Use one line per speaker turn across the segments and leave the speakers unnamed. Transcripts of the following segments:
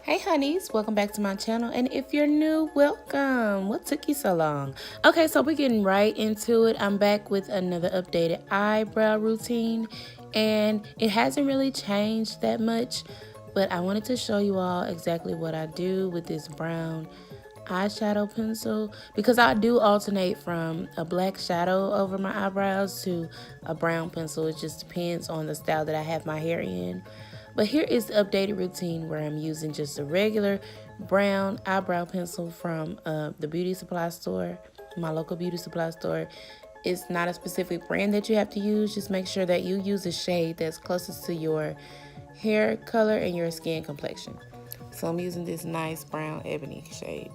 Hey honeys, welcome back to my channel, and if you're new, welcome. What took you so long? Okay, so we're getting right into it. I'm back with another updated eyebrow routine, and it hasn't really changed that much, but I wanted to show you all exactly what I do with this brown eyeshadow pencil, because I do alternate from a black shadow over my eyebrows to a brown pencil. It just depends on the style that I have my hair in. But here is the updated routine where I'm using just a regular brown eyebrow pencil from the beauty supply store, my local beauty supply store. It's not a specific brand that you have to use. Just make sure that you use a shade that's closest to your hair color and your skin complexion. So I'm using this nice brown ebony shade.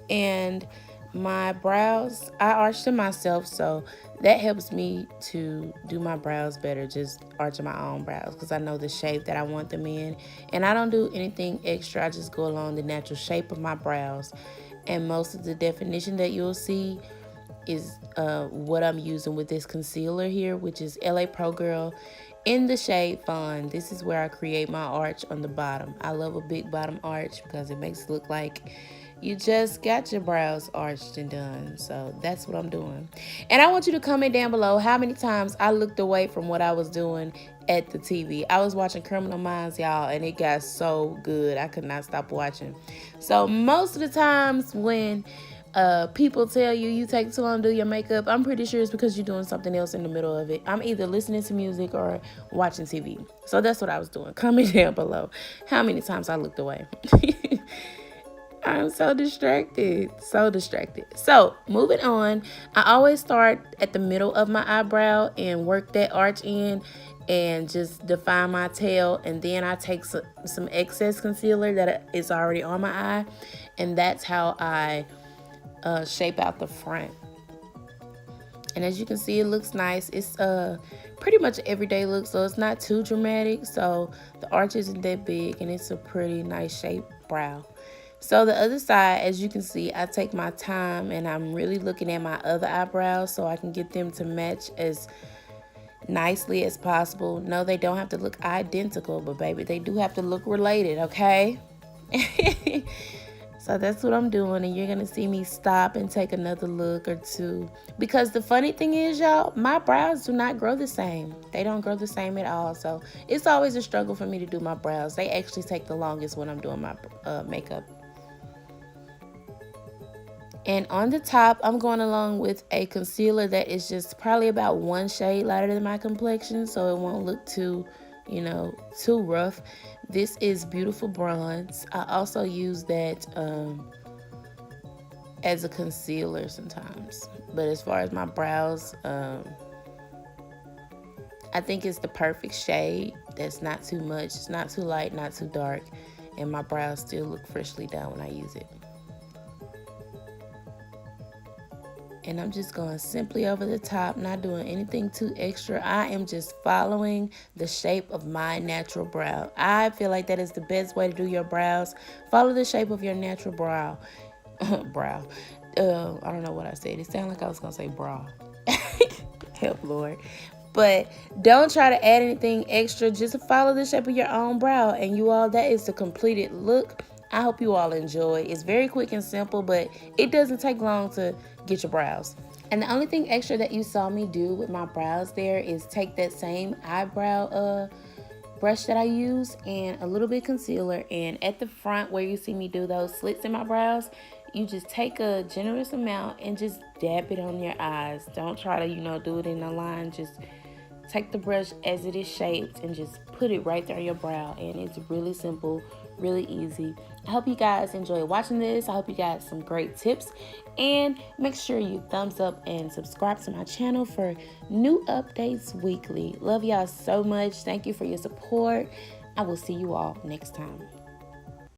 And my brows, I arch them myself, so that helps me to do my brows better, just arching my own brows, because I know the shape that I want them in. And I don't do anything extra. I just go along the natural shape of my brows. And most of the definition that you'll see is what I'm using with this concealer here, which is LA Pro Girl in the shade Fawn. This is where I create my arch on the bottom. I love a big bottom arch because it makes it look like you just got your brows arched and done. So that's what I'm doing. And I want you to comment down below how many times I looked away from what I was doing at the TV. I was watching Criminal Minds, y'all, and it got so good. I could not stop watching. So most of the times when people tell you take too long to do your makeup, I'm pretty sure it's because you're doing something else in the middle of it. I'm either listening to music or watching TV. So that's what I was doing. Comment down below how many times I looked away. I'm so distracted. So moving on, I always start at the middle of my eyebrow and work that arch in and just define my tail, and then I take some excess concealer that is already on my eye, and that's how I shape out the front. And as you can see, it looks nice. It's pretty much an everyday look, so it's not too dramatic, so the arch isn't that big, and it's a pretty nice shaped brow. So the other side, as you can see, I take my time and I'm really looking at my other eyebrows so I can get them to match as nicely as possible. No, they don't have to look identical, but baby, they do have to look related, okay? So that's what I'm doing, and you're gonna see me stop and take another look or two, because the funny thing is, y'all, my brows do not grow the same. They don't grow the same at all, so it's always a struggle for me to do my brows. They actually take the longest when I'm doing my makeup. And on the top, I'm going along with a concealer that is just probably about one shade lighter than my complexion, so it won't look too, too rough. This is Beautiful Bronze. I also use that as a concealer sometimes. But as far as my brows, I think it's the perfect shade. That's not too much. It's not too light, not too dark. And my brows still look freshly done when I use it. And I'm just going simply over the top, not doing anything too extra. I am just following the shape of my natural brow. I feel like that is the best way to do your brows. Follow the shape of your natural brow. I don't know what I said. It sounded like I was going to say bra. Help, Lord. But don't try to add anything extra. Just follow the shape of your own brow. And you all, that is the completed look. I hope you all enjoy. It's very quick and simple, but it doesn't take long to get your brows. And the only thing extra that you saw me do with my brows there is take that same eyebrow brush that I use and a little bit of concealer, and at the front where you see me do those slits in my brows, you just take a generous amount and just dab it on your eyes. Don't try to, do it in a line. Just take the brush as it is shaped and just put it right there on your brow, and it's really simple, really easy. I hope you guys enjoy watching this. I hope you got some great tips, and make sure you thumbs up and subscribe to my channel for new updates weekly. Love y'all so much. Thank you for your support. I will see you all next time.